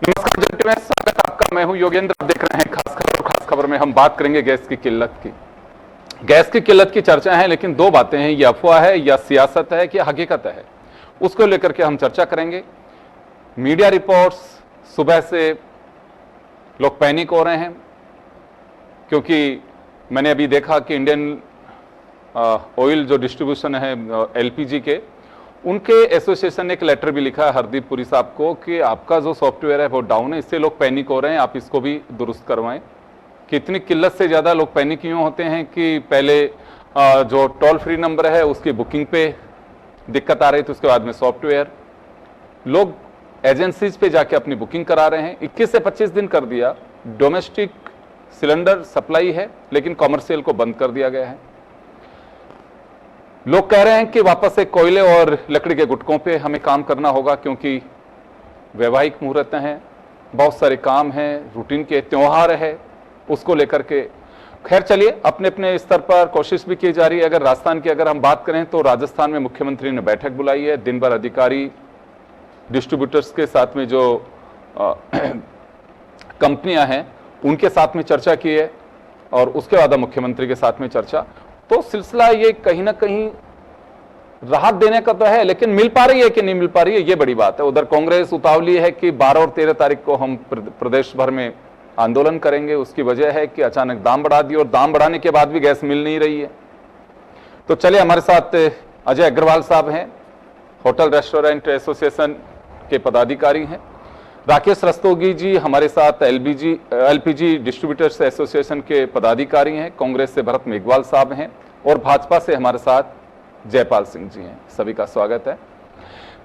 नमस्कार जंटी में स्वागत आपका। मैं हूं योगेंद्र। आप देख रहे हैं खास खबर। और खास खबर में हम बात करेंगे गैस की किल्लत की। गैस की किल्लत की चर्चा है, लेकिन दो बातें हैं, ये अफवाह है या सियासत है कि हकीकत है, उसको लेकर के हम चर्चा करेंगे। मीडिया रिपोर्ट्स, सुबह से लोग पैनिक हो रहे हैं क्योंकि मैंने अभी देखा कि इंडियन ऑयल जो डिस्ट्रीब्यूशन है एलपीजी के, उनके एसोसिएशन ने एक लेटर भी लिखा है हरदीप पुरी साहब को कि आपका जो सॉफ्टवेयर है वो डाउन है, इससे लोग पैनिक हो रहे हैं, आप इसको भी दुरुस्त करवाएं। कि इतनी किल्लत से ज़्यादा लोग पैनिक क्यों होते हैं कि पहले जो टोल फ्री नंबर है उसकी बुकिंग पे दिक्कत आ रही थी, उसके बाद में सॉफ्टवेयर, लोग एजेंसीज पे जाके अपनी बुकिंग करा रहे हैं। 21 से 25 दिन कर दिया। डोमेस्टिक सिलेंडर सप्लाई है लेकिन कॉमर्शियल को बंद कर दिया गया है। लोग कह रहे हैं कि वापस से कोयले और लकड़ी के गुटकों पे हमें काम करना होगा क्योंकि वैवाहिक मुहूर्त हैं, बहुत सारे काम हैं, रूटीन के त्योहार है, उसको लेकर के। खैर चलिए, अपने अपने स्तर पर कोशिश भी की जा रही है। अगर राजस्थान की अगर हम बात करें तो राजस्थान में मुख्यमंत्री ने बैठक बुलाई है। दिन भर अधिकारी, डिस्ट्रीब्यूटर्स के साथ में जो कंपनियां हैं उनके साथ में चर्चा की है और उसके बाद मुख्यमंत्री के साथ में चर्चा। तो सिलसिला ये कहीं ना कहीं राहत देने का तो है, लेकिन मिल पा रही है कि नहीं मिल पा रही है, ये बड़ी बात है। उधर कांग्रेस उतावली है कि 12 और 13 तारीख को हम प्रदेश भर में आंदोलन करेंगे। उसकी वजह है कि अचानक दाम बढ़ा दिए और दाम बढ़ाने के बाद भी गैस मिल नहीं रही है। तो चलिए, हमारे साथ अजय अग्रवाल साहब हैं, होटल रेस्टोरेंट एसोसिएशन के पदाधिकारी हैं। राकेश रस्तोगी जी हमारे साथ एलपीजी डिस्ट्रीब्यूटर्स एसोसिएशन के पदाधिकारी हैं। कांग्रेस से भरत मेघवाल साहब हैं और भाजपा से हमारे साथ जयपाल सिंह जी हैं। सभी का स्वागत है।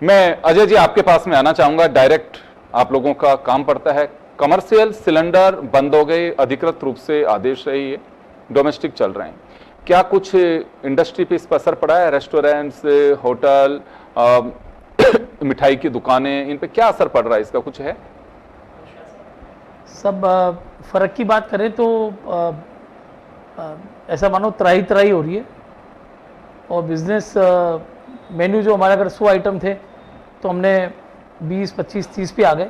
मैं अजय जी आपके पास में आना चाहूंगा। डायरेक्ट आप लोगों का काम पड़ता है। कमर्शियल सिलेंडर बंद हो गए, अधिकृत रूप से आदेश है, ये डोमेस्टिक चल रहे हैं। क्या कुछ इंडस्ट्री पे इस पर असर पड़ा है? रेस्टोरेंट्स, होटल, मिठाई की दुकानें, इन पे क्या असर पड़ रहा है? इसका कुछ है? सब फर्क की बात करें तो ऐसा मानो त्राही त्राही हो रही है। और बिजनेस मेन्यू जो हमारे अगर 100 आइटम थे तो हमने 20, 25, 30 पे आ गए।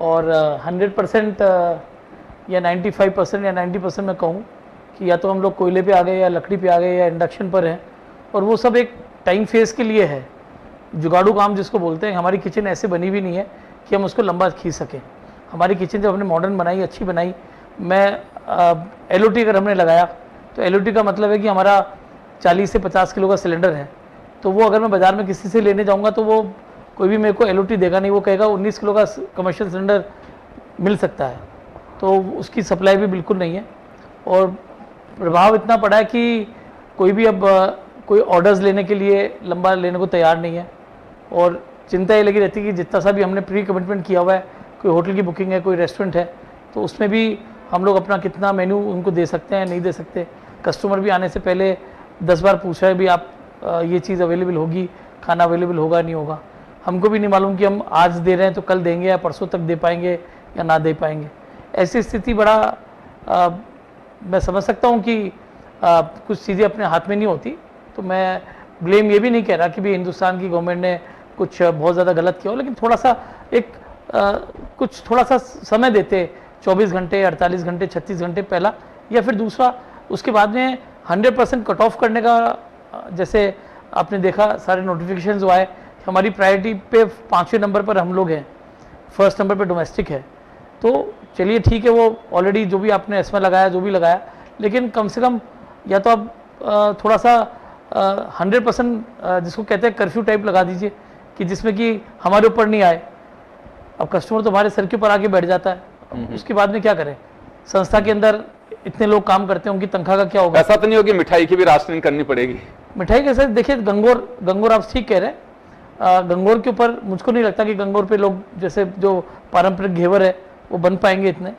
और 100% या 95% या 90% मैं कहूँ कि या तो हम लोग कोयले पे आ गए या लकड़ी पे आ गए या इंडक्शन पर हैं। और वो सब एक टाइम फेज के लिए है, जुगाड़ू काम जिसको बोलते हैं। हमारी किचन ऐसे बनी भी नहीं है कि हम उसको लंबा खींच सकें। हमारी किचन जब हमने मॉडर्न बनाई, अच्छी बनाई, मैं एलओटी अगर हमने लगाया तो एलओटी का मतलब है कि हमारा 40 से 50 किलो का सिलेंडर है। तो वो अगर मैं बाज़ार में किसी से लेने जाऊँगा तो वो कोई भी मेरे को एलओटी देगा नहीं, वो कहेगा 19 किलो का कमर्शियल सिलेंडर मिल सकता है। तो उसकी सप्लाई भी बिल्कुल नहीं है। और प्रभाव इतना पड़ा है कि कोई भी अब कोई ऑर्डर्स लेने के लिए लंबा लेने को तैयार नहीं है। और चिंता ये लगी रहती है कि जितना सा भी हमने प्री कमिटमेंट किया हुआ है, कोई होटल की बुकिंग है, कोई रेस्टोरेंट है, तो उसमें भी हम लोग अपना कितना मेन्यू उनको दे सकते हैं, नहीं दे सकते। कस्टमर भी आने से पहले 10 बार पूछ रहा है भी आप ये चीज़ अवेलेबल होगी, खाना अवेलेबल होगा नहीं होगा। हमको भी नहीं मालूम कि हम आज दे रहे हैं तो कल देंगे या परसों तक दे पाएंगे या ना दे पाएंगे। ऐसी स्थिति बड़ा मैं समझ सकता हूँ कि कुछ चीज़ें अपने हाथ में नहीं होती। तो मैं ब्लेम ये भी नहीं कह रहा कि भी हिंदुस्तान की गवर्नमेंट ने कुछ बहुत ज़्यादा गलत किया हो, लेकिन थोड़ा सा एक कुछ थोड़ा सा समय देते, 24 घंटे, 48 घंटे, 36 घंटे पहला, या फिर दूसरा उसके बाद में 100% कट ऑफ करने का। जैसे आपने देखा सारे नोटिफिकेशन जो आए, हमारी प्रायोरिटी पे 5वें नंबर पर हम लोग हैं, फर्स्ट नंबर पे डोमेस्टिक है। तो चलिए ठीक है, वो ऑलरेडी जो भी आपने एस्मा लगाया, जो भी लगाया, लेकिन कम से कम या तो आप थोड़ा सा 100% जिसको कहते हैं कर्फ्यू टाइप लगा दीजिए कि जिसमें कि हमारे ऊपर नहीं आए। अब कस्टमर तो हमारे सर के ऊपर आके बैठ जाता है, उसके बाद में क्या करें? संस्था के अंदर इतने लोग काम करते हैं, उनकी तनख्वाह का क्या होगा? ऐसा तो नहीं होगी मिठाई की भी राशनिंग करनी पड़ेगी? मिठाई कैसे? देखिए, गंगोर आप ठीक कह रहे हैं। गंगोर के ऊपर मुझको नहीं लगता कि गंगोर पे लोग जैसे जो पारंपरिक घेवर है वो बन पाएंगे इतने,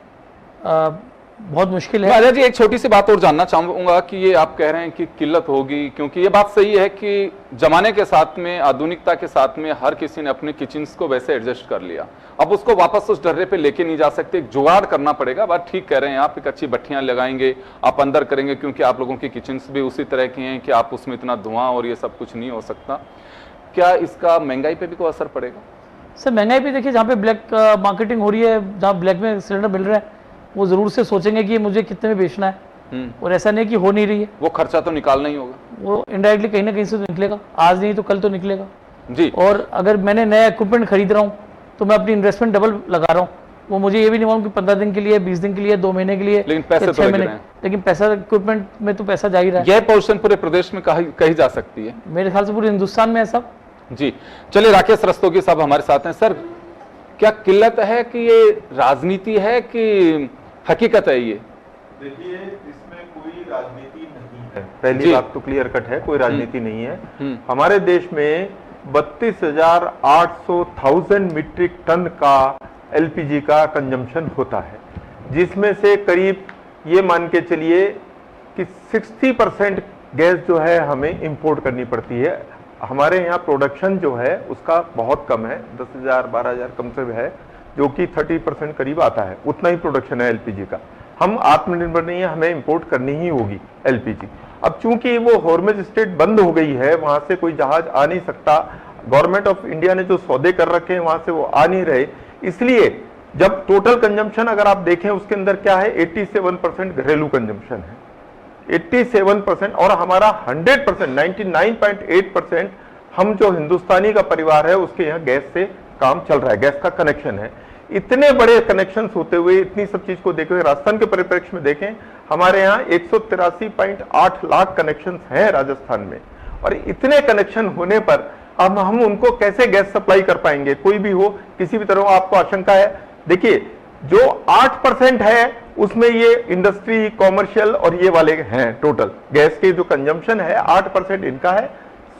बहुत मुश्किल है। अजय जी, एक छोटी सी बात और जानना चाहूंगा कि ये आप कह रहे हैं कि किल्लत होगी, क्योंकि ये बात सही है कि जमाने के साथ में, आधुनिकता के साथ में हर किसी ने अपने किचन्स को वैसे एडजस्ट कर लिया। अब उसको वापस उस डर्रे पे लेके नहीं जा सकते, एक जुगाड़ करना पड़ेगा। बात ठीक कह रहे हैं आप, एक अच्छी भट्टियां लगाएंगे, आप अंदर करेंगे, क्योंकि आप लोगों की किचन्स भी उसी तरह की हैं कि आप उसमें इतना धुआं और ये सब कुछ नहीं हो सकता। क्या इसका महंगाई पे भी कोई असर पड़ेगा? सर महंगाई भी देखिए, जहाँ पे ब्लैक मार्केटिंग हो रही है, जहाँ ब्लैक में सिलेंडर मिल रहा है, वो ज़रूर से सोचेंगे कि ये मुझे कितने में बेचना है, और ऐसा नहीं कि हो नहीं रही है। वो खर्चा तो निकालना ही होगा, वो इनडायरेक्टली कहीं ना कहीं से तो निकलेगा, आज नहीं तो कल तो निकलेगा जी। और अगर मैंने नया इक्विपमेंट खरीद रहा हूँ तो मैं अपनी इन्वेस्टमेंट डबल लगा रहा हूँ। वो मुझे ये भी नहीं मालूम कि 15 दिन के लिए, 20 दिन के लिए, 2 महीने के लिए, लेकिन पैसे तो 6 लग महीने, रहे हैं। लेकिन पैसा इक्विपमेंट में तो पैसा जा ही रहा है। यह पोजीशन पूरे प्रदेश में कही जा सकती है, मेरे ख्याल से पूरे हिंदुस्तान में है सब। जी। चलिए, राकेश रस्तोगी साहब हमारे साथ हैं। सर, क्या किल्लत है कि ये राजनीति है कि हकीकत है? ये देखिए, इसमें कोई राजनीति नहीं है, पहली बात तो क्लियर कट है, कोई राजनीति नहीं है। हमारे देश में 32,800 मीट्रिक टन का एलपीजी का कंजम्पशन होता है, जिसमें से करीब ये मान के चलिए कि 60% गैस जो है हमें इंपोर्ट करनी पड़ती है। हमारे यहाँ प्रोडक्शन जो है उसका बहुत कम है, 10,000 12,000 कम से है, जो कि 30% करीब आता है, उतना ही प्रोडक्शन है एलपीजी का। हम आत्मनिर्भर नहीं है, हमें इंपोर्ट करनी ही होगी एलपीजी। अब चूंकि वो हॉर्मुज स्ट्रेट बंद हो गई है, वहां से कोई जहाज आ नहीं सकता, गवर्नमेंट ऑफ इंडिया ने जो सौदे कर रखे हैं वहां से वो आ नहीं रहे, इसलिए जब टोटल कंजम्पशन अगर आप देखें उसके अंदर क्या है, 87% घरेलू कंजम्पशन है, 87%, और हमारा 100% 99.8% हम जो हिंदुस्तानी का परिवार है उसके यहाँ गैस से काम चल रहा है, गैस का कनेक्शन है। इतने बड़े कनेक्शन होते हुए, इतनी सब चीज को देखे हुए, राजस्थान के परिप्रेक्ष्य में देखें, हमारे यहाँ 183.8 लाख कनेक्शन हैं राजस्थान में, और इतने कनेक्शन होने पर अब हम उनको कैसे गैस सप्लाई कर पाएंगे? कोई भी हो, किसी भी तरह आपको आशंका है। देखिए, जो 8% है उसमें ये इंडस्ट्री, कॉमर्शियल और ये वाले हैं, टोटल गैस के जो कंजम्पशन है 8% इनका है,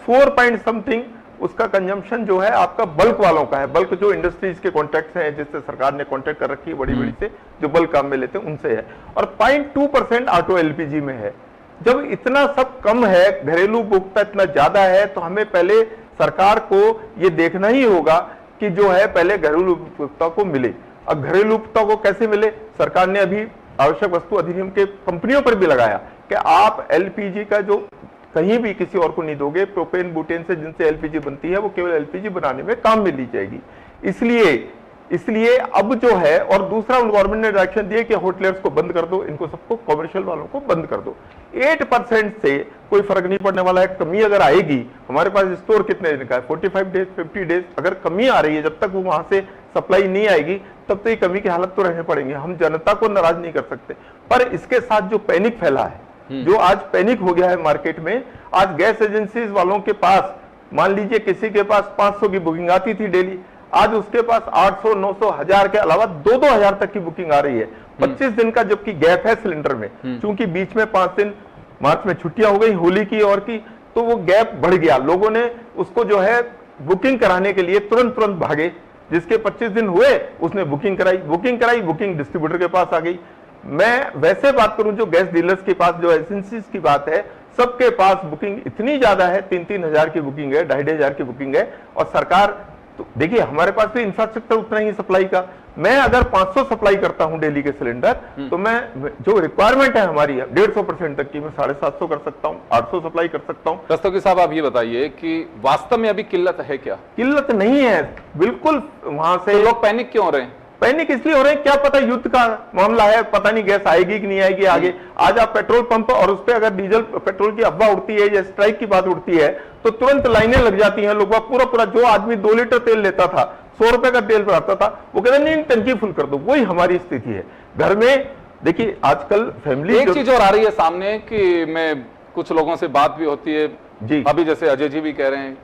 4 पॉइंट समथिंग उसका कंजम्पशन जो है आपका बल्क वालों का है, बल्क जो इंडस्ट्रीज के कॉन्ट्रैक्ट्स हैं जिससे सरकार ने कॉन्ट्रैक्ट कर रखी है बड़ी बड़ी से, जो बल्क काम में लेते हैं उनसे है, और 0.2% ऑटो एलपीजी में है। जब इतना सब कम है, घरेलू उपभोक्ता इतना ज्यादा है, तो हमें पहले सरकार को ये देखना ही होगा कि जो है पहले घरेलू उपभोक्ता को मिले। अब घरेलू उपभोक्ता को कैसे मिले? सरकार ने अभी आवश्यक वस्तु अधिनियम के कंपनियों पर भी लगाया कि आप एलपीजी का जो कहीं भी किसी और को नहीं दोगे, प्रोपेन बुटेन से जिनसे एलपीजी बनती है वो केवल एलपीजी बनाने में काम में ली जाएगी। इसलिए अब जो है, और दूसरा गवर्नमेंट ने डायरेक्शन दिया कि होटलियर्स को बंद कर दो, इनको सबको, कॉमर्शियल वालों को बंद कर दो। 8% से कोई फर्क नहीं पड़ने वाला है। कमी अगर आएगी, हमारे पास स्टोर कितने दिन का है, 45 डेज 50 डेज, अगर कमी आ रही है, जब तक वो वहां से सप्लाई नहीं आएगी तब तो ये कमी की हालत तो रहने पड़ेंगे। हम जनता को नाराज नहीं कर सकते, पर इसके साथ जो पैनिक फैला है, जो आज पैनिक हो गया है मार्केट में, आज गैस एजेंसीज वालों के पास, मान लीजिए किसी के पास 500 की बुकिंग आती थी डेली, आज उसके पास 800, 900, 1000 के अलावा 2-2 हजार तक की बुकिंग आ रही है। 25 दिन का जबकि गैप है सिलेंडर में, क्योंकि बीच में 5 दिन मार्च में छुट्टियां हो गई, होली की और की, तो वो गैप बढ़ गया। लोगों ने उसको जो है बुकिंग कराने के लिए तुरंत भागे, जिसके 25 दिन हुए उसने बुकिंग कराई, बुकिंग डिस्ट्रीब्यूटर के पास आ गई। मैं वैसे बात करूं, जो गैस डीलर्स के पास, जो एजेंसीज की बात है, सबके पास बुकिंग इतनी ज्यादा है, 3-3 हजार की बुकिंग है, 2.5 हजार की बुकिंग है, और सरकार तो देखिए हमारे पास भी इंफ्रास्ट्रक्चर उतना ही सप्लाई का। मैं अगर 500 सप्लाई करता हूं डेली के सिलेंडर, तो मैं जो रिक्वायरमेंट है हमारी 150% तक की, मैं 750 कर सकता हूं, 800 सप्लाई कर सकता हूं। रस्तोगी साहब, आप ये बताइए कि वास्तव में अभी किल्लत है क्या? किल्लत नहीं है बिल्कुल। वहां से तो लोग पैनिक क्यों हो रहे हैं? पैनिक इसलिए हो रहे हैं, क्या पता युद्ध का मामला है, पता नहीं गैस आएगी कि नहीं आएगी आगे। आज आप पेट्रोल पंप और उस पर अगर डीजल पेट्रोल की अफवाह उड़ती है या स्ट्राइक की बात उड़ती है, तो तुरंत लाइनें लग जाती हैं। लोग पूरा जो आदमी 2 लीटर तेल लेता था, 100 रुपए का तेल भराता था, वो कहते नहीं टंकी फुल कर दो। वही हमारी स्थिति है घर में। देखिए आजकल फैमिली, एक चीज और आ रही है सामने कि मैं कुछ लोगों से बात भी होती है जी, अभी जैसे अजय जी भी कह रहे हैं,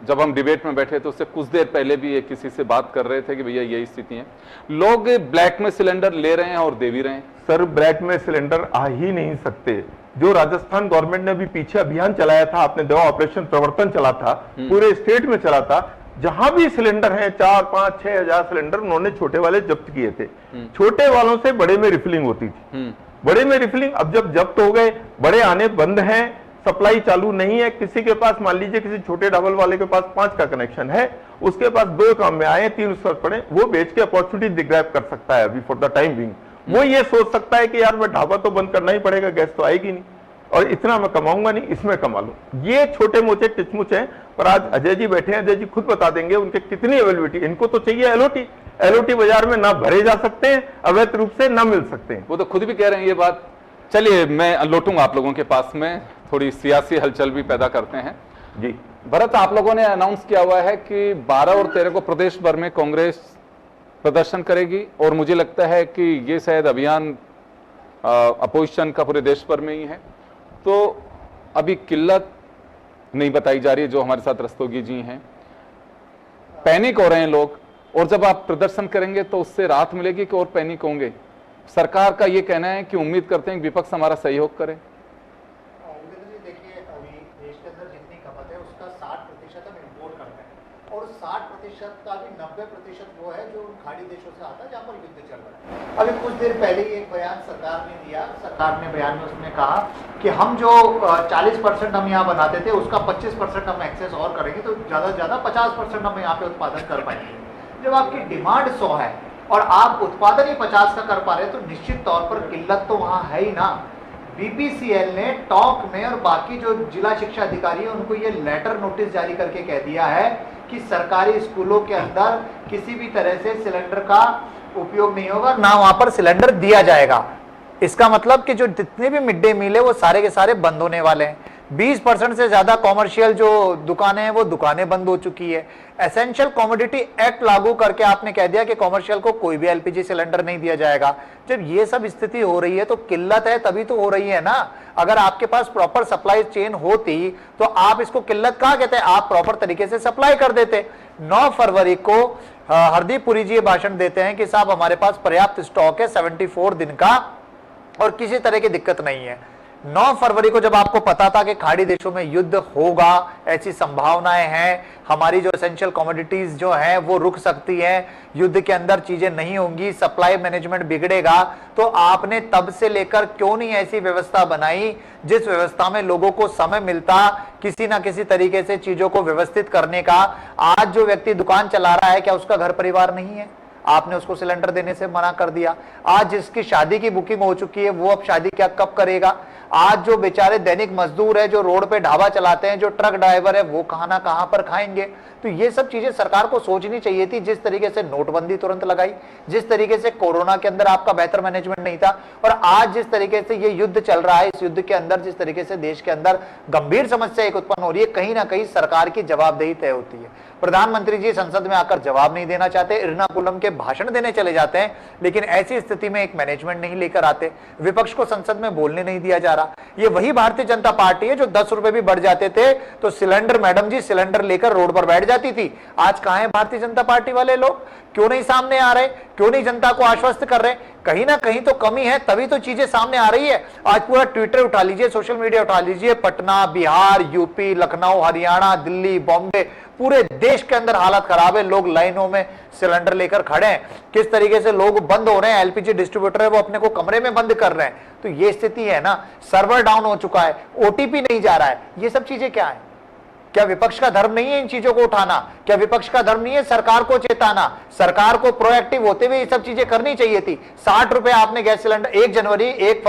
जब हम डिबेट में बैठे तो उससे कुछ देर पहले भी एक किसी से बात कर रहे थे कि भैया यही स्थिति है, लोग ब्लैक में सिलेंडर ले रहे हैं और दे भी रहे हैं। सर, ब्लैक में सिलेंडर आ ही नहीं सकते। जो राजस्थान गवर्नमेंट ने अभी पीछे अभियान चलाया था, आपने देखा ऑपरेशन प्रवर्तन चला था, पूरे स्टेट में चला था, जहां भी सिलेंडर हैं 4, 5, 6 हजार सिलेंडर उन्होंने छोटे वाले जब्त किए थे। छोटे वालों से बड़े में रिफिलिंग होती थी, बड़े में रिफिलिंग अब जब जब्त हो गए, बड़े आने बंद हैं, सप्लाई चालू नहीं है। किसी के पास, मान लीजिए किसी छोटे डबल वाले के पास 5 का कनेक्शन है, उसके पास 2 काम में आए, 3 उस पर पड़े, वो बेच के अपॉर्चुनिटी ग्रैब कर सकता है अभी फॉर द टाइम बिंग। वो ये सोच सकता है कि यार मैं ढाबा तो बंद करना ही पड़ेगा, गैस तो आएगी नहीं, और इतना मैं कमाऊंगा नहीं, इसमें कमा लूं। ये छोटे मोटे टिचमुच हैं, पर आज अजय जी बैठे हैं, अजय जी खुद बता देंगे उनके कितनी अवेलेबिलिटी। इनको तो चाहिए एलओटी, एलओटी बाजार में ना भरे जा सकते हैं, अवैध रूप से ना मिल सकते हैं। वो तो खुद भी कह रहे हैं ये बात। चलिए मैं लौटूंगा आप लोगों के पास में, थोड़ी सियासी हलचल भी पैदा करते हैं। जी भरत, आप लोगों ने अनाउंस किया हुआ है कि 12 और 13 को प्रदेश भर में कांग्रेस प्रदर्शन करेगी, और मुझे लगता है कि ये शायद अभियान अपोजिशन का पूरे देश भर में ही है। तो अभी किल्लत नहीं बताई जा रही है, जो हमारे साथ रस्तोगी जी हैं, पैनिक हो रहे हैं लोग, और जब आप प्रदर्शन करेंगे तो उससे राहत मिलेगी कि और पैनिक होंगे। सरकार का ये कहना है कि उम्मीद करते हैं कि विपक्ष हमारा सहयोग करे। देखिए, अभी देश के अंदर जितनी खपत है उसका 60% हम इम्पोर्ट करते हैं, और 60% का भी 90% वो है जो खाड़ी देशों से आता है जहाँ पर युद्ध चल रहा है। अभी कुछ देर पहले ही एक बयान सरकार ने दिया, सरकार ने बयान में उसने कहा कि हम जो 40% हम यहाँ बनाते थे उसका 25% हम एक्सेस और करेंगे, तो ज़्यादा से ज़्यादा 50% हम यहाँ पे उत्पादन कर पाएंगे। जब आपकी डिमांड 100 है और आप उत्पादन ही 50 का कर पा रहे हैं, तो निश्चित तौर पर किल्लत तो वहाँ है ही ना। बीपीसीएल ने टॉक में और बाकी जो जिला शिक्षा अधिकारी है उनको ये लेटर नोटिस जारी करके कह दिया है कि सरकारी स्कूलों के अंदर किसी भी तरह से सिलेंडर का उपयोग नहीं होगा, ना वहां पर सिलेंडर दिया जाएगा। इसका मतलब कि जो जितने भी मिड डे मील है वो सारे के सारे बंद होने वाले हैं। 20% से ज्यादा कॉमर्शियल जो दुकानें हैं वो दुकानें बंद हो चुकी है। एसेंशियल कमोडिटी एक्ट लागू करके आपने कह दिया कि कॉमर्शियल को कोई भी एलपीजी सिलेंडर नहीं दिया जाएगा। जब ये सब स्थिति हो रही है तो किल्लत है, तभी तो हो रही है ना। अगर आपके पास प्रॉपर सप्लाई चेन होती तो आप इसको किल्लत कहाँ कहते हैं, आप प्रॉपर तरीके से सप्लाई कर देते। 9 फरवरी को हरदीप पुरी जी भाषण देते हैं कि साहब हमारे पास पर्याप्त स्टॉक है 74 दिन का और किसी तरह की दिक्कत नहीं है। 9 फरवरी को जब आपको पता था कि खाड़ी देशों में युद्ध होगा, ऐसी संभावनाएं हैं, हमारी जो एसेंशियल कमोडिटीज जो हैं वो रुक सकती हैं, युद्ध के अंदर चीजें नहीं होंगी, सप्लाई मैनेजमेंट बिगड़ेगा, तो आपने तब से लेकर क्यों नहीं ऐसी व्यवस्था बनाई जिस व्यवस्था में लोगों को समय मिलता किसी ना किसी तरीके से चीजों को व्यवस्थित करने का। आज जो व्यक्ति दुकान चला रहा है, क्या उसका घर परिवार नहीं है? आपने उसको सिलेंडर देने से मना कर दिया। आज जिसकी शादी की बुकिंग हो चुकी है वो अब शादी क्या कब करेगा? आज जो बेचारे दैनिक मजदूर है, जो रोड पे ढाबा चलाते हैं, जो ट्रक ड्राइवर है, वो खाना कहां पर खाएंगे? तो ये सब चीजें सरकार को सोचनी चाहिए थी। जिस तरीके से नोटबंदी तुरंत लगाई, जिस तरीके से कोरोना के अंदर आपका बेहतर मैनेजमेंट नहीं था, और आज जिस तरीके से ये युद्ध चल रहा है, इस युद्ध के अंदर जिस तरीके से देश के अंदर गंभीर समस्या एक उत्पन्न हो रही है, कहीं ना कहीं सरकार की जवाबदेही तय होती है। प्रधानमंत्री जी संसद में आकर जवाब नहीं देना चाहते, इरनाकुलम के भाषण देने चले जाते हैं, लेकिन ऐसी स्थिति में एक मैनेजमेंट नहीं लेकर आते। विपक्ष को संसद में बोलने नहीं दिया जा रहा। ये वही भारतीय जनता पार्टी है जो 10 रुपए भी बढ़ जाते थे तो सिलेंडर, मैडम जी सिलेंडर लेकर रोड पर बैठ जाती थी। आज कहां है भारतीय जनता पार्टी वाले लोग? क्यों नहीं सामने आ रहे? क्यों नहीं जनता को आश्वस्त कर रहे? कहीं ना कहीं तो कमी है, तभी तो चीजें सामने आ रही है। आज पूरा ट्विटर उठा लीजिए, सोशल मीडिया उठा लीजिए, पटना, बिहार, यूपी, लखनऊ, हरियाणा, दिल्ली, बॉम्बे, पूरे देश के अंदर हालत खराब है। लोग लाइनों में सिलेंडर लेकर खड़े हैं। किस तरीके से लोग बंद हो रहे हैं, एलपीजी डिस्ट्रीब्यूटर है वो अपने को कमरे में बंद कर रहे हैं। तो ये स्थिति है ना, सर्वर डाउन हो चुका है, ओटीपी नहीं जा रहा है। ये सब चीजें क्या है? क्या विपक्ष का धर्म नहीं है इन चीजों को उठाना? क्या विपक्ष का धर्म नहीं है सरकार को चेताना? सरकार को प्रोएक्टिव होते हुए ये सब चीजें करनी चाहिए थी। 60 रुपए आपने गैस सिलेंडर 1 जनवरी, 1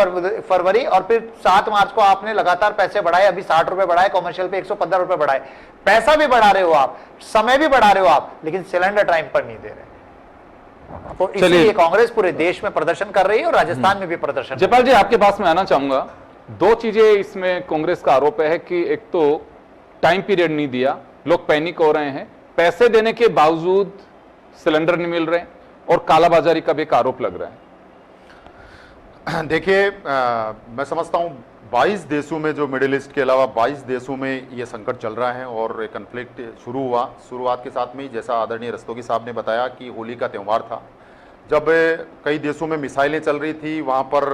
फरवरी और फिर 7 मार्च को आपने लगातार पैसे बढ़ाए। अभी 60 रुपए बढ़ाए, कॉमर्शियल पे 115 रुपए बढ़ाए। पैसा भी बढ़ा रहे हो आप, समय भी बढ़ा रहे हो आप, लेकिन सिलेंडर टाइम पर नहीं दे रहे। तो इसलिए कांग्रेस पूरे देश में प्रदर्शन कर रही है और राजस्थान में भी प्रदर्शन। जयपाल जी, आपके पास में आना चाहूंगा। 2 चीजें इसमें कांग्रेस का आरोप है कि एक तो टाइम पीरियड नहीं दिया, लोग पैनिक हो रहे हैं, पैसे देने के बावजूद सिलेंडर नहीं मिल रहे, और कालाबाजारी का भी एक आरोप लग रहा है। देखिए, मैं समझता हूं 22 देशों में, जो मिडिल ईस्ट के अलावा 22 देशों में ये संकट चल रहा है और कन्फ्लिक्ट शुरू हुआ। शुरुआत के साथ में जैसा आदरणीय रस्तोगी साहब ने बताया कि होली का त्यौहार था, जब कई देशों में मिसाइलें चल रही थी, वहाँ पर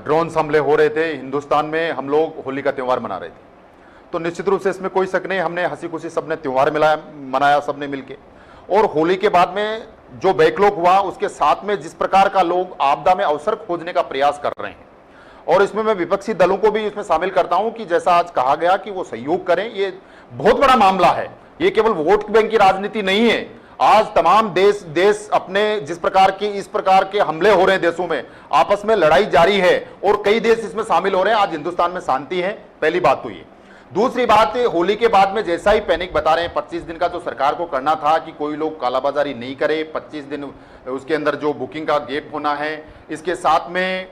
ड्रोन हमले हो रहे थे। हिंदुस्तान में हम लोग होली का त्यौहार मना रहे थे। तो निश्चित रूप से इसमें कोई शक नहीं, हमने हंसी खुशी सबने त्यौहार मनाया सबने मिलके। और होली के बाद में जो बैकलॉग हुआ, उसके साथ में जिस प्रकार का लोग आपदा में अवसर खोजने का प्रयास कर रहे हैं, और इसमें मैं विपक्षी दलों को भी इसमें शामिल करता हूं कि जैसा आज कहा गया कि वो सहयोग करें। ये बहुत बड़ा मामला है, ये केवल वोट बैंक की राजनीति नहीं है। आज तमाम देश अपने जिस प्रकार की इस प्रकार के हमले हो रहे हैं, देशों में आपस में लड़ाई जारी है और कई देश इसमें शामिल हो रहे हैं। आज हिंदुस्तान में शांति है, पहली बात तो ये। दूसरी बात, होली के बाद में जैसा ही पैनिक बता रहे हैं, 25 दिन का जो सरकार को करना था कि कोई लोग कालाबाजारी नहीं करे, 25 दिन उसके अंदर जो बुकिंग का गैप होना है, इसके साथ में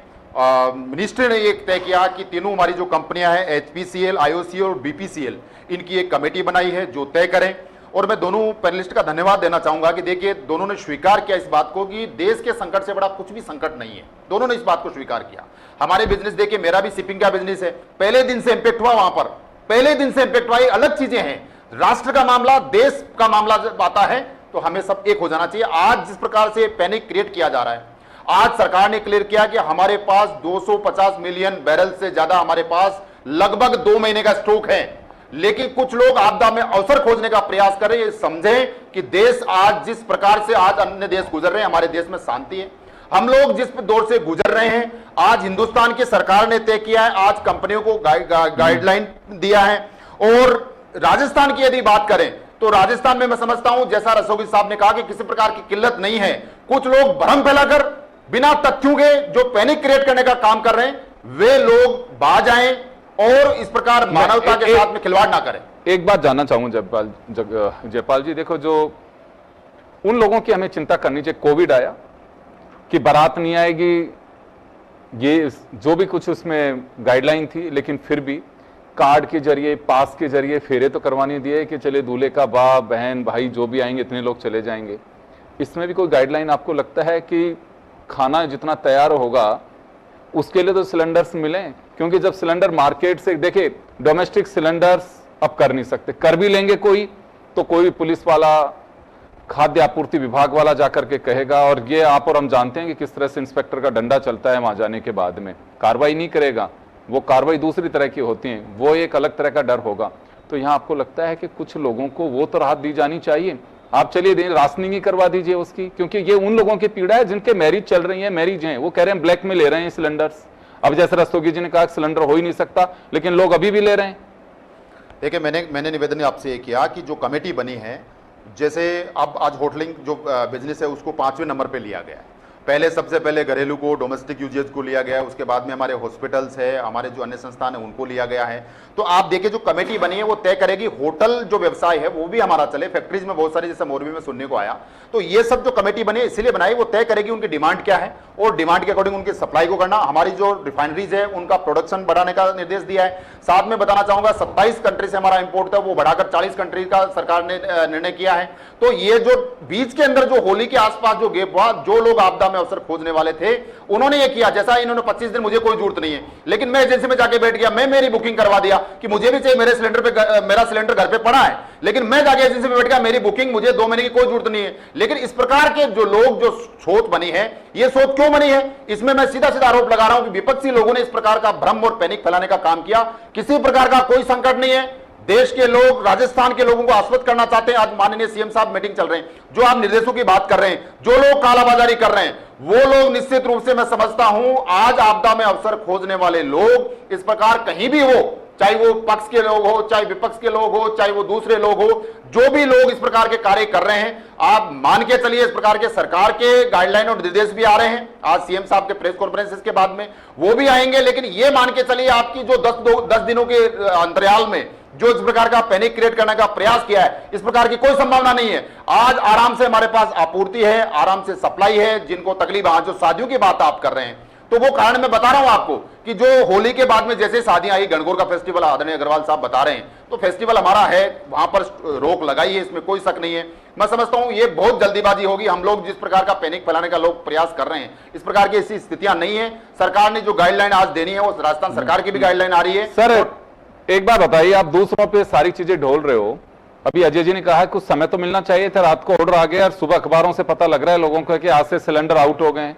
मिनिस्ट्री ने एक तय किया कि तीनों हमारी जो कंपनियां हैं एचपीसीएल, आईओसीएल और बीपीसीएल, इनकी एक कमेटी बनाई है जो तय करें। और मैं दोनों पैनलिस्ट का धन्यवाद देना चाहूंगा कि देखिए दोनों ने स्वीकार किया इस बात को कि देश के संकट से बड़ा कुछ भी संकट नहीं है। दोनों ने इस बात को स्वीकार किया। हमारे बिजनेस देखिए, मेरा भी शिपिंग का बिजनेस है, पहले दिन से इंपैक्ट हुआ, वहां पर पहले दिन से इंपैक्ट हुआ। अलग चीजें हैं, राष्ट्र का मामला, देश का मामला जब आता है तो हमें सब एक हो जाना चाहिए। आज जिस प्रकार से पैनिक क्रिएट किया जा रहा है, आज सरकार ने क्लियर किया कि हमारे पास 250 मिलियन बैरल से ज्यादा हमारे पास लगभग 2 महीने का स्टॉक है। लेकिन कुछ लोग आपदा में अवसर खोजने का प्रयास कर रहे हैं। समझें कि देश आज जिस प्रकार से आज अन्य देश गुजर रहे हैं, हमारे देश में शांति है। हम लोग जिस दौर से गुजर रहे हैं, आज हिंदुस्तान की सरकार ने तय किया है, आज कंपनियों को गाइडलाइन दिया है। और राजस्थान की यदि बात करें तो राजस्थान में मैं समझता हूं, जैसा रस्तोगी साहब ने कहा कि किसी प्रकार की किल्लत नहीं है। कुछ लोग भ्रम फैलाकर बिना तथ्यों के जो पैनिक क्रिएट करने का काम कर रहे हैं, वे लोग बाज आएं और इस प्रकार मानवता के साथ में खिलवाड़ ना करें। एक बात जानना चाहूंगा जयपाल जी, देखो जो उन लोगों की हमें चिंता करनी चाहिए, कोविड आया कि बारात नहीं आएगी, ये जो भी कुछ उसमें गाइडलाइन थी, लेकिन फिर भी कार्ड के जरिए, पास के जरिए फेरे तो करवाने दिए कि चले दूल्हे का बाप, बहन, भाई जो भी आएंगे इतने लोग चले जाएंगे। इसमें भी कोई गाइडलाइन आपको लगता है कि खाना जितना तैयार होगा उसके लिए तो सिलेंडर्स मिलें? क्योंकि जब सिलेंडर मार्केट से, देखिए डोमेस्टिक सिलेंडर्स अब कर नहीं सकते, कर भी लेंगे कोई तो कोई पुलिस वाला, खाद्य आपूर्ति विभाग वाला जाकर के कहेगा, और ये आप और हम जानते हैं कि किस तरह से इंस्पेक्टर का डंडा चलता है, वहां जाने के बाद में कार्रवाई नहीं करेगा, वो कार्रवाई दूसरी तरह की होती है, वो एक अलग तरह का डर होगा। तो यहाँ आपको लगता है कि कुछ लोगों को वो तो राहत दी जानी चाहिए? आप चलिए राशनिंग ही करवा दीजिए उसकी, क्योंकि ये उन लोगों की पीड़ा है जिनके मैरिज चल रही है, मैरिज हैं, वो कह रहे हैं ब्लैक में ले रहे हैं सिलेंडर्स। अब जैसे रस्तोगी जी ने कहा सिलेंडर हो ही नहीं सकता, लेकिन लोग अभी भी ले रहे हैं। देखिए मैंने निवेदन आपसे ये किया कि जो कमेटी बनी है, जैसे अब आज होटलिंग जो बिजनेस है उसको 5वें नंबर पे लिया गया है। पहले सबसे पहले घरेलू को, डोमेस्टिक यूजेज को लिया गया है, उसके बाद में हमारे हॉस्पिटल्स है, हमारे जो अन्य संस्थान है उनको लिया गया है। तो आप देखिए जो कमेटी बनी है वो तय करेगी होटल जो व्यवसाय है वो भी हमारा चले, फैक्ट्रीज में बहुत सारी, जैसे मोरबी में सुनने को आया। तो ये सब जो कमेटी बनी है इसलिए बनाई, वो तय करेगी उनकी डिमांड क्या है और डिमांड के अकॉर्डिंग उनकी सप्लाई को करना। हमारी जो रिफाइनरीज है उनका प्रोडक्शन बढ़ाने का निर्देश दिया है। साथ में बताना चाहूंगा 27 कंट्री से हमारा इंपोर्ट था, वो बढ़ाकर 40 कंट्री का सरकार ने निर्णय किया है। तो ये जो बीच के अंदर जो होली के आसपास जो गैप हुआ, जो लोग आपदा में अवसर खोजने वाले थे उन्होंने ये किया, जैसा इन्होंने 25 दिन मुझे कोई जरूरत नहीं है, लेकिन मैं एजेंसी में जाके बैठ गया, मैं मेरी बुकिंग करवा दिया कि मुझे भी चाहिए, मेरे सिलेंडर पे, मेरा सिलेंडर घर पे पड़ा है, लेकिन मैं जाके एजेंसी में बैठ गया, मेरी बुकिंग, मुझे 2 महीने की कोई जरूरत नहीं है। लेकिन इस प्रकार के जो लोग, जो सोच बनी है, ये सोच क्यों बनी है, इसमें मैं सीधा सीधा आरोप लगा रहा हूं कि विपक्षी लोगों ने इस प्रकार का भ्रम और पैनिक फैलाने का काम किया। किसी प्रकार का कोई संकट नहीं है। देश के लोग, राजस्थान के लोगों को आश्वस्त करना चाहते हैं। आज माननीय सीएम साहब मीटिंग चल रहे हैं, जो आप निर्देशों की बात कर रहे हैं, जो लोग कालाबाजारी कर रहे हैं, वो लोग निश्चित रूप से मैं समझता हूं आज आपदा में अवसर खोजने वाले लोग इस प्रकार कहीं भी हो, चाहे वो पक्ष के लोग हो, चाहे विपक्ष के लोग हो, चाहे वो दूसरे लोग हो, जो भी लोग इस प्रकार के कार्य कर रहे हैं, आप मान के चलिए इस प्रकार के सरकार के गाइडलाइन और निर्देश भी आ रहे हैं। आज सीएम साहब के प्रेस कॉन्फ्रेंस के बाद में वो भी आएंगे, लेकिन ये मान के चलिए आपकी जो 10 दिनों के अंतराल में जो इस प्रकार का पैनिक क्रिएट करने का प्रयास किया है, इस प्रकार की कोई संभावना नहीं है। आज आराम से हमारे पास आपूर्ति है, आराम से सप्लाई है। जिनको तकलीफ, आज जो शादियों की बात आप कर रहे हैं, तो वो कारण मैं बता रहा हूं आपको कि जो होली के बाद में जैसे शादियां आई, गणगौर का फेस्टिवल आदरणीय अग्रवाल साहब बता रहे हैं, तो फेस्टिवल हमारा है, वहां पर रोक लगाई है, इसमें कोई शक नहीं है। मैं समझता हूं ये बहुत जल्दीबाजी होगी। हम लोग जिस प्रकार का पैनिक फैलाने का लोग प्रयास कर रहे हैं, इस प्रकार की ऐसी स्थितियां नहीं है। सरकार ने जो गाइडलाइन आज देनी है, वो राजस्थान सरकार की भी गाइडलाइन आ रही है। सर एक बात बताइए, आप दूसरों पे सारी चीजें ढोल रहे हो, अभी अजय जी ने कहा है कुछ समय तो मिलना चाहिए था, रात को ऑर्डर आ गया और सुबह अखबारों से पता लग रहा है लोगों को कि आज से सिलेंडर आउट हो गए हैं।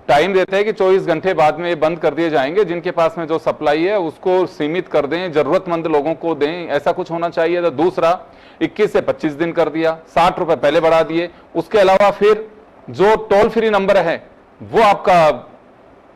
टाइम देते हैं कि 24 घंटे बाद में ये बंद कर दिए जाएंगे, जिनके पास में जो सप्लाई है उसको सीमित कर दें, जरूरतमंद लोगों को दें, ऐसा कुछ होना चाहिए था। दूसरा 21 से 25 दिन कर दिया, 60 रुपए पहले बढ़ा दिए। उसके अलावा फिर जो टोल फ्री नंबर है वो आपका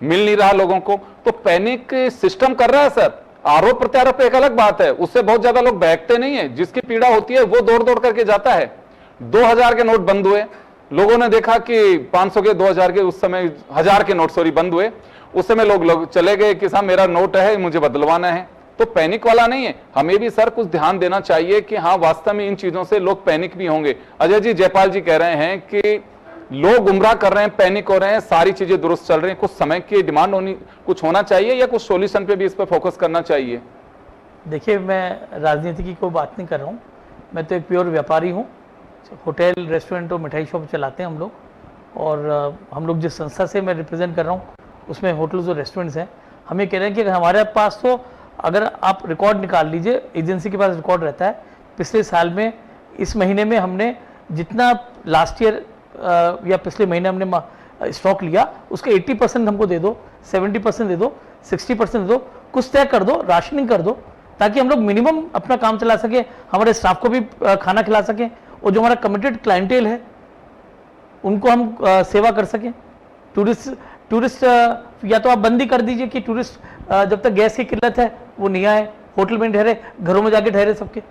मिल नहीं रहा लोगों को, तो पैनिक सिस्टम कर रहा है सर। आरोप प्रत्यारोप एक अलग बात है, उससे बहुत ज्यादा लोग बैठते नहीं है। जिसकी पीड़ा होती है वो दौड़ दौड़ करके जाता है। 2000 के नोट बंद हुए, लोगों ने देखा कि 500 के, 2000 के, उस समय 1000 के नोट बंद हुए। उस समय लोग चले गए कि साहब मेरा नोट है, मुझे बदलवाना है। तो पैनिक वाला नहीं है। हमें भी सर कुछ ध्यान देना चाहिए कि हाँ वास्तव में इन चीजों से लोग पैनिक भी होंगे। अजय जी, जयपाल जी कह रहे हैं कि लोग गुमराह कर रहे हैं, पैनिक हो रहे हैं, सारी चीजें दुरुस्त चल रही हैं, कुछ समय की डिमांड होनी, कुछ होना चाहिए या कुछ सॉल्यूशन पे भी इस पर फोकस करना चाहिए? देखिए, मैं राजनीति की कोई बात नहीं कर रहा हूँ, मैं तो एक प्योर व्यापारी हूँ। होटल, रेस्टोरेंट और मिठाई शॉप चलाते हैं हम लोग, और हम लोग जिस संस्था से मैं रिप्रेजेंट कर रहा हूँ उसमें होटल्स और रेस्टोरेंट्स हैं। हम ये कह रहे हैं कि हमारे पास तो अगर आप रिकॉर्ड निकाल लीजिए, एजेंसी के पास रिकॉर्ड रहता है, पिछले साल में इस महीने में हमने जितना लास्ट ईयर या पिछले महीने हमने स्टॉक लिया उसका 80% हमको दे दो, 70% दे दो, 60% दे दो, कुछ तय कर दो, राशनिंग कर दो, ताकि हम लोग मिनिमम अपना काम चला सके, हमारे स्टाफ को भी खाना खिला सकें, और जो हमारा कमिटेड क्लाइंटेल है उनको हम सेवा कर सकें। टूरिस्ट या तो आप बंदी कर दीजिए कि टूरिस्ट जब तक गैस की किल्लत है वो नहीं आए, होटल में ठहरे, घरों में जाके ठहरे, सबके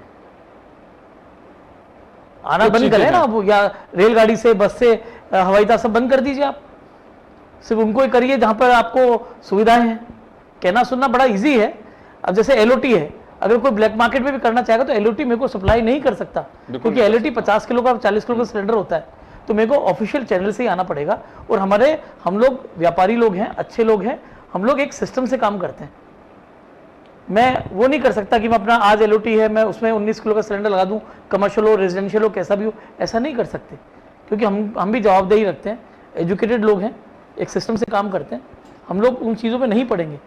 आना बंद करें ना वो, या रेलगाड़ी से, बस से, हवाई जहाज से बंद कर दीजिए। आप सिर्फ उनको ही करिए जहां पर आपको सुविधाएं हैं। कहना सुनना बड़ा इजी है। अब जैसे एलओटी है, अगर कोई ब्लैक मार्केट में भी करना चाहेगा तो एलओटी मेरे को सप्लाई नहीं कर सकता, क्योंकि एलओटी 50 किलो का 40 किलो का सिलेंडर होता है, तो मेरे को ऑफिशियल चैनल से ही आना पड़ेगा। और हम लोग व्यापारी लोग हैं, अच्छे लोग हैं, हम लोग एक सिस्टम से काम करते हैं। मैं वो नहीं कर सकता कि मैं अपना आज एलओटी है मैं उसमें 19 किलो का सिलेंडर लगा दूं, कमर्शियल हो, रेजिडेंशियल हो, कैसा भी हो, ऐसा नहीं कर सकते, क्योंकि हम भी जवाबदेही रखते हैं, एजुकेटेड लोग हैं, एक सिस्टम से काम करते हैं। हम लोग उन चीज़ों पे नहीं पड़ेंगे।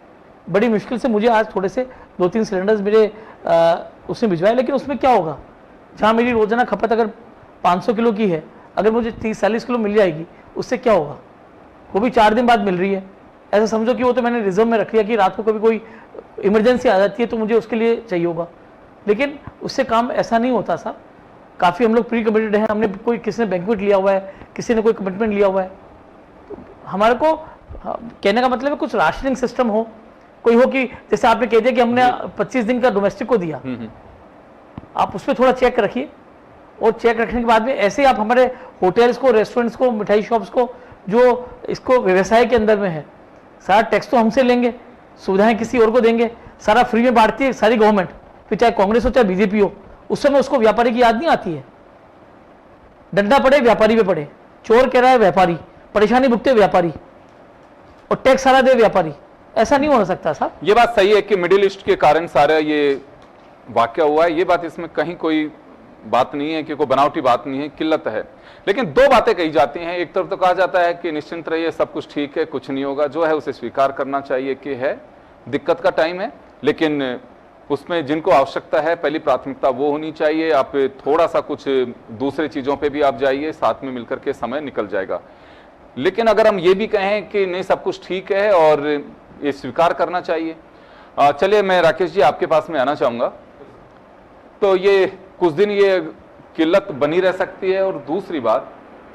बड़ी मुश्किल से मुझे आज थोड़े से 2-3 सिलेंडर्स मेरे उसने भिजवाए, लेकिन उसमें क्या होगा, जहाँ मेरी रोजाना खपत अगर 500 किलो की है, अगर मुझे 30-40 किलो मिल जाएगी, उससे क्या होगा? वो भी 4 दिन बाद मिल रही है। ऐसा समझो कि वो तो मैंने रिजर्व में रख लिया कि रात को कभी कोई इमरजेंसी आ जाती है तो मुझे उसके लिए चाहिए होगा, लेकिन उससे काम ऐसा नहीं होता साहब। काफ़ी हम लोग प्री कमिटेड हैं, हमने किसी ने बैंक्वेट लिया हुआ है, किसी ने कोई कमिटमेंट लिया हुआ है। तो हमारे को कहने का मतलब है कुछ राशनिंग सिस्टम हो, कोई हो कि जैसे आपने कह दिया कि हमने 25 दिन का डोमेस्टिक को दिया, आप उस पर थोड़ा चेक रखिए, और चेक रखने के बाद में ऐसे आप हमारे होटल्स को, रेस्टोरेंट्स को, मिठाई शॉप्स को, जो इसको व्यवसाय के अंदर में है, सारा टैक्स तो हमसे लेंगे, सुविधाएं किसी और को देंगे, सारा फ्री में बांटती है सारी गवर्नमेंट, फिर चाहे कांग्रेस हो चाहे बीजेपी हो, उस समय उसको व्यापारी की याद नहीं आती है। डंडा पड़े व्यापारी पे पड़े, चोर कह रहा है व्यापारी, परेशानी भुगते व्यापारी, और टैक्स सारा दे व्यापारी। ऐसा नहीं हो सकता साहब। ये बात सही है कि मिडिल ईस्ट के कारण सारा ये वाकया हुआ है, ये बात इसमें कहीं कोई बात नहीं है कि कोई बनावटी बात नहीं है, किल्लत है। लेकिन दो बातें कही जाती हैं, एक तरफ तो कहा जाता है कि निश्चिंत रहिए, सब कुछ ठीक है, कुछ नहीं होगा, जो है उसे स्वीकार करना चाहिए कि है दिक्कत का टाइम है, लेकिन उसमें जिनको आवश्यकता है पहली प्राथमिकता वो होनी चाहिए। आप थोड़ा सा कुछ दूसरी चीजों पे भी आप जाइए, साथ में मिलकर के समय निकल जाएगा। लेकिन अगर हम ये भी कहें कि नहीं सब कुछ ठीक है और ये स्वीकार करना चाहिए, चलिए मैं राकेश जी आपके पास में आना चाहूंगा। तो ये कुछ दिन ये किल्लत बनी रह सकती है, और दूसरी बात,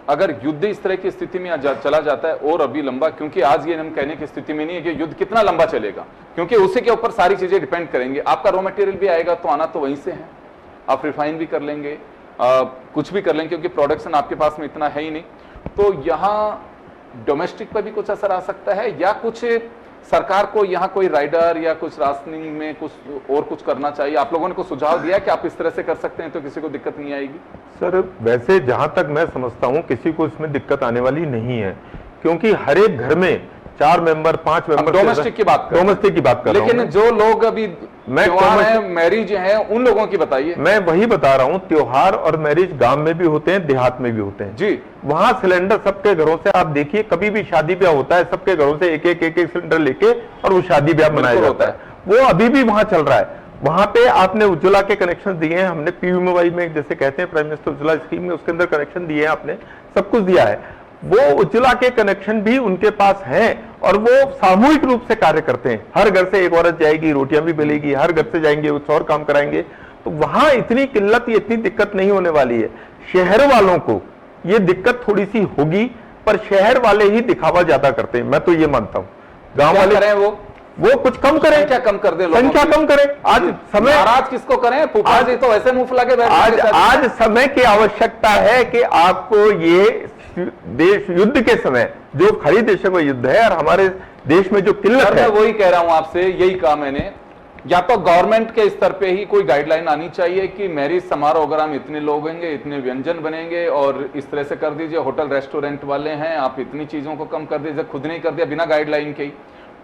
अगर युद्ध इस तरह की स्थिति में चला जाता है और अभी लंबा, क्योंकि आज ये हम कहने की स्थिति में नहीं है कि युद्ध कितना लंबा चलेगा, क्योंकि उसी के ऊपर सारी चीजें डिपेंड करेंगे। आपका रॉ मटेरियल भी आएगा तो आना तो वहीं से है, आप रिफाइन भी कर लेंगे, कुछ भी कर लेंगे, क्योंकि प्रोडक्शन आपके पास में इतना है ही नहीं। तो यहाँ डोमेस्टिक पर भी कुछ असर आ सकता है, या कुछ सरकार को यहाँ कोई राइडर या कुछ राशनिंग में कुछ और कुछ करना चाहिए? आप लोगों ने कुछ सुझाव दिया कि आप इस तरह से कर सकते हैं तो किसी को दिक्कत नहीं आएगी? सर, वैसे जहां तक मैं समझता हूं किसी को इसमें दिक्कत आने वाली नहीं है, क्योंकि हर एक घर में 4 मेंबर 5 मेंबर डोमेस्टिक की बात कर रहा हूं। लेकिन जो लोग अभी त्योहार है, मैरिज है, उन लोगों की बताइए। मैं वही बता रहा हूं, त्योहार और मैरिज गांव में भी होते हैं, देहात में भी होते हैं जी। वहां सिलेंडर सबके घरों से, आप देखिए कभी भी शादी ब्याह होता है, सबके घरों से एक एक सिलेंडर लेके और वो शादी ब्याह मनाया जाता है। वो अभी भी वहां चल रहा है। वहां पे आपने उज्ज्वला के कनेक्शन दिए हैं, हमने पीएमवाई में जैसे कहते हैं प्राइम मिनिस्टर उज्ज्वला स्कीम में, उसके अंदर कनेक्शन दिए हैं, आपने सब कुछ दिया है। वो उज्ज्वला के कनेक्शन भी उनके पास हैं, और वो सामूहिक रूप से कार्य करते हैं। हर घर से एक औरत जाएगी, रोटियां भी मिलेगी, हर घर से जाएंगे कुछ और काम कराएंगे, तो वहां इतनी किल्लत, इतनी दिक्कत नहीं होने वाली है। शहर वालों को ये दिक्कत थोड़ी सी होगी, पर शहर वाले ही दिखावा ज्यादा करते हैं, मैं तो ये मानता हूँ। गांव वाले करें वो कुछ कम करें, क्या कम कर दे, संख्या कम करें। आज समय, नाराज किसको करें? फूफा जी तो वैसे मुंह फुला के बैठ आज समय की आवश्यकता है कि आपको ये देश युद्ध के समय, जो खड़ी देशों का युद्ध है और हमारे देश में जो किल्लत है, मैं वही कह रहा हूं आपसे, यही कहा मैंने या तो गवर्नमेंट के स्तर पे ही कोई गाइडलाइन आनी चाहिए कि मैरिज समारोह वगैरह में इतने लोग होंगे, इतने व्यंजन बनेंगे और इस तरह से कर दीजिए। होटल रेस्टोरेंट वाले हैं, आप इतनी चीजों को कम कर दीजिए, खुद नहीं कर दिया बिना गाइडलाइन के ही।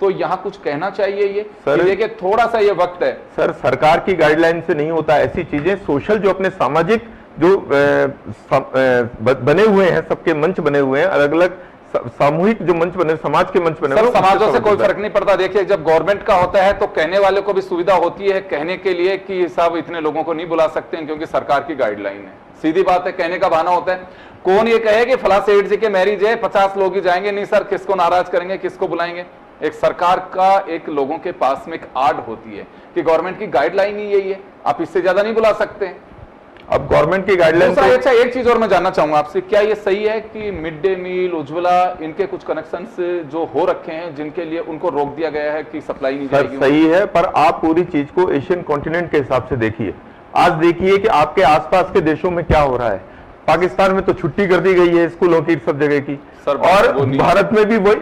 तो यहाँ कुछ कहना चाहिए ये सर, कि देखिए थोड़ा सा ये वक्त है। सर, सरकार की गाइडलाइन से नहीं होता ऐसी चीजें। सोशल जो अपने सामाजिक जो बने हुए हैं, सबके मंच बने हुए हैं, अलग अलग सामूहिक जो मंच बने, समाज के मंच बने सर, हुए हैं, समाजों से उससे कोई फर्क नहीं पड़ता। देखिए जब गवर्नमेंट का होता है तो कहने वाले को भी सुविधा होती है कहने के लिए कि साहब इतने लोगों को नहीं बुला सकते हैं क्योंकि सरकार की गाइडलाइन है। सीधी बात है, कहने का बहाना होता है। कौन ये कहे कि फला सेठ जी के मैरिज है 50 लोग ही जाएंगे? नहीं सर, किसको नाराज करेंगे, किसको बुलाएंगे? एक सरकार का एक लोगों के पास में एक आड़ होती है कि गवर्नमेंट की गाइडलाइन ही यही है, आप इससे ज्यादा नहीं बुला सकते। अब गवर्नमेंट की गाइडलाइन दूसरा, अच्छा एक चीज और मैं जानना चाहूंगा आपसे, क्या ये सही है कि मिड डे मील, उज्ज्वला, इनके कुछ कनेक्शंस जो हो रखे हैं जिनके लिए उनको रोक दिया गया है कि सप्लाई नहीं जाएगी? सही है, पर आप पूरी चीज को एशियन कॉन्टिनेंट के हिसाब से देखिए। आज देखिए कि आपके आसपास के देशों में क्या हो रहा है। पाकिस्तान में तो छुट्टी कर दी गई है स्कूलों की, सब जगह की, और भारत में भी वही,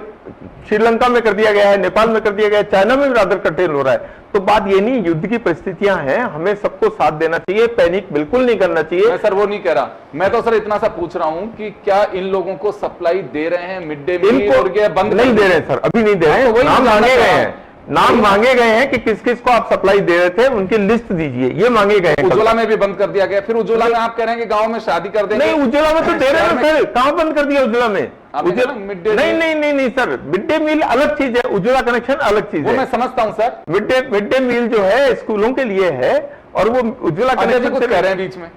श्रीलंका में कर दिया गया है, नेपाल में कर दिया गया है, चाइना में भी रादर कर्टेल हो रहा है। तो बात ये नहीं, युद्ध की परिस्थितियां हैं, हमें सबको साथ देना चाहिए, पैनिक बिल्कुल नहीं करना चाहिए। मैं सर वो नहीं कह रहा, मैं तो सर इतना सा पूछ रहा हूं कि क्या इन लोगों को सप्लाई दे रहे हैं मिड डे मील और ये बंद नहीं दे रहे सर, अभी नहीं दे रहे हैं। नाम मांगे गए हैं, नाम मांगे गए हैं कि किस किस को आप सप्लाई दे रहे थे, उनकी लिस्ट दीजिए, ये मांगे गए हैं। उज्ज्वला में भी बंद कर दिया गया, फिर उज्ज्वला में आप कह रहे हैं कि गांव में शादी कर देंगे। नहीं, उज्ज्वला में तो दे रहे हैं सर, कहां बंद कर दिया उज्ज्वला में? नहीं सर, मिड डे मील अलग चीज है, उज्ज्वला कनेक्शन अलग चीज है। मैं समझता हूं सर, मिड डे मील जो है स्कूलों के लिए है और वो उज्ज्वला कनेक्शन कुछ कह रहे हैं बीच में।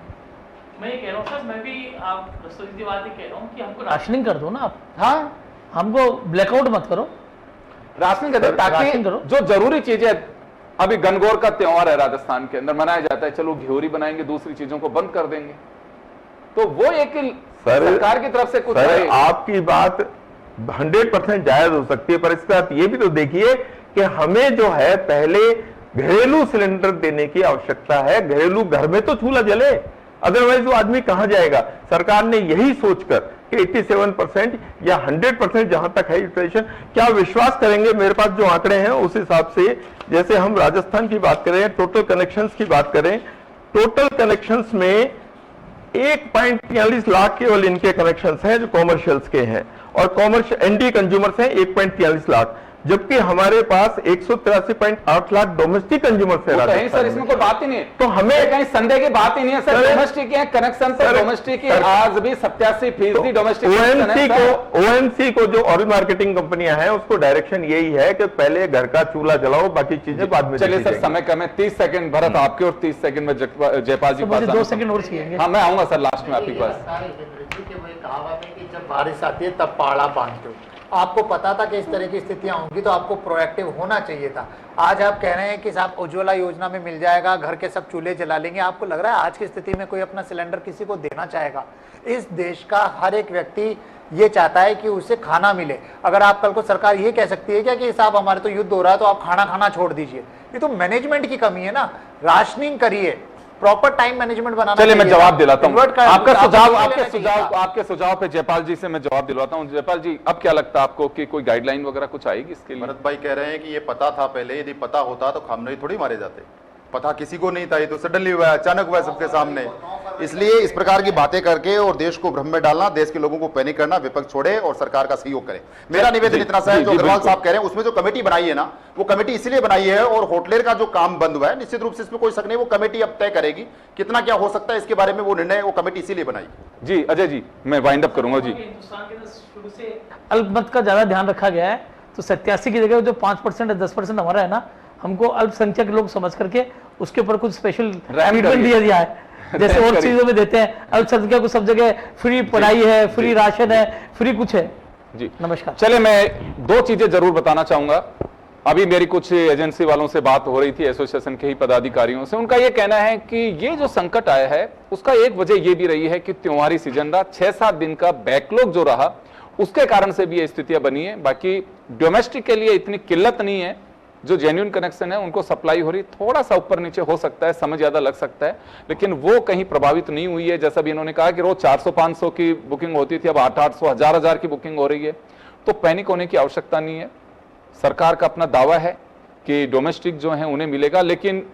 मैं ये कह रहा हूँ सर, मैं भी आप सीधी बात ही कह रहा हूँ कि हमको राशनिंग कर दो ना आप। हाँ, हमको ब्लैकआउट मत करो, राशनिंग कर दो ताकि जो जरूरी चीजें, अभी गणगौर का त्योहार है राजस्थान के अंदर मनाया जाता है, चलो घियोरी बनाएंगे, दूसरी चीजों को बंद कर देंगे, तो वो एक सरकार की तरफ से कुछ सर, आपकी बात 100% जायज हो सकती है, पर इसके साथ ये भी तो देखिए कि हमें जो है पहले घरेलू सिलेंडर देने की आवश्यकता है। घरेलू घर में तो चूल्हा जले, अदरवाइज वो आदमी कहां जाएगा। सरकार ने यही सोचकर कि 87% या 100% जहां तक है यूटिलाइजेशन, क्या विश्वास करेंगे, मेरे पास जो आंकड़े हैं उस हिसाब से, जैसे हम राजस्थान की बात करें, टोटल कनेक्शंस की बात करें, टोटल कनेक्शंस में 1.43 लाख केवल इनके कनेक्शंस हैं जो कॉमर्शियल्स के हैं, और कॉमर्शियल एनडी कंज्यूमर्स हैं 1.43 लाख, जबकि हमारे पास 183.8 लाख डोमेस्टिक कंज्यूमर्स है। कहीं सर इसमें कोई बात ही नहीं है, तो हमें कहीं संदेह की बात ही नहीं है सर। डोमेस्टिक है कनेक्शन, तो डोमेस्टिक की आज भी 87% डोमेस्टिक। ओएमसी को जो ऑयल मार्केटिंग कंपनियां हैं उसको डायरेक्शन यही है कि पहले घर का चूल्हा जलाओ, बाकी चीजें बाद में। चलिए सर, समय कम है, 30 सेकंड भरत आपके और 30 सेकंड में जयपाल जी पास। 2 सेकंड और चाहिए। हाँ, मैं आऊंगा सर लास्ट में आपके पास। कहावत है कि जब बारिश आती है तब पहाड़ा बांधते हो। आपको पता था कि इस तरह की स्थितियां होंगी तो आपको प्रोएक्टिव होना चाहिए था। आज आप कह रहे हैं कि साहब उज्ज्वला योजना में मिल जाएगा, घर के सब चूल्हे जला लेंगे। आपको लग रहा है आज की स्थिति में कोई अपना सिलेंडर किसी को देना चाहेगा? इस देश का हर एक व्यक्ति ये चाहता है कि उसे खाना मिले। अगर आप कल को सरकार ये कह सकती है क्या कि साहब हमारे तो युद्ध हो रहा है तो आप खाना खाना छोड़ दीजिए, ये तो मैनेजमेंट की कमी है ना। राशनिंग करिए, प्रॉपर टाइम मैनेजमेंट बनाना। चलिए मैं जवाब दिलाता हूं आपके सुझाव पे जयपाल जी से मैं जवाब दिलवाता हूं। जयपाल जी, अब क्या लगता है आपको कि कोई गाइडलाइन वगैरह कुछ आएगी इसके लिए? भरत भाई कह रहे हैं कि ये पता था पहले, यदि पता होता तो खामनई थोड़ी मारे जाते। पता किसी को नहीं था, ये तो सडनली हुआ, अचानक हुआ सबके सामने। इसलिए इस प्रकार की बातें करके और देश को भ्रम में डालना, देश के लोगों को पैनिक करना, विपक्ष छोड़े और सरकार का सहयोग करे। मेरा निवेदन इतना सा है, जो अग्रवाल साहब कह रहे हैं उसमें जो कमेटी बनाई है ना, वो कमेटी इसलिए बनाई है, और होटलेर का जो काम बंद हुआ है निश्चित रूप से इसमें कोई शक नहीं, वो कमेटी अब तय करेगी कितना क्या हो सकता है इसके बारे में, वो निर्णय वो कमेटी इसीलिए बनाई। जी अजय जी, मैं वाइंड अप करूंगा। जी, हिंदुस्तान के अंदर शुरू से अल्पमत का ज्यादा ध्यान रखा गया है, तो 87 की जगह जो 5% या 10% हमारा है ना, हमको अल्पसंख्यक लोग समझ करके उसके ऊपर कुछ स्पेशल ट्रीटमेंट दिया है, जैसे और चीजों में देते हैं। अल्पसंख्यक को सब जगह फ्री पढ़ाई है, फ्री राशन है, फ्री कुछ है। जी नमस्कार। चले, मैं 2 चीजें जरूर बताना चाहूंगा। अभी मेरी कुछ एजेंसी वालों से बात हो रही थी, एसोसिएशन के ही पदाधिकारियों से। उनका यह कहना है कि ये जो संकट आया है उसका एक वजह यह भी रही है कि त्योहारी सीजन रहा, 6-7 दिन का बैकलॉग जो रहा उसके कारण से भी ये स्थितियां बनी है। बाकी डोमेस्टिक के लिए इतनी किल्लत नहीं है, जो जेन्युइन कनेक्शन है उनको सप्लाई हो रही, थोड़ा सा ऊपर नीचे हो सकता है, समय ज्यादा लग सकता है, लेकिन वो कहीं प्रभावित नहीं हुई है। जैसा भी इन्होंने कहा कि रोज 400-500 की बुकिंग होती थी, अब 800-800, 1000 की बुकिंग हो रही है, तो पैनिक होने की आवश्यकता नहीं है। सरकार का अपना दावा है कि डोमेस्टिक जो हैं उन्हें मिलेगा, लेकिन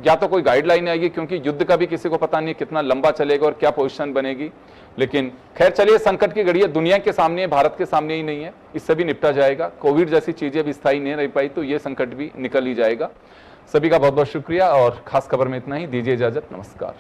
या तो कोई गाइडलाइन आएगी, क्योंकि युद्ध का भी किसी को पता नहीं कितना लंबा चलेगा और क्या पोजीशन बनेगी। लेकिन खैर चलिए, संकट की घड़ी है, दुनिया के सामने है, भारत के सामने ही नहीं है, इससे भी निपटा जाएगा। कोविड जैसी चीजें भी स्थायी नहीं रह पाई तो ये संकट भी निकल ही जाएगा। सभी का बहुत बहुत शुक्रिया और खास खबर में इतना ही। दीजिए इजाजत, नमस्कार।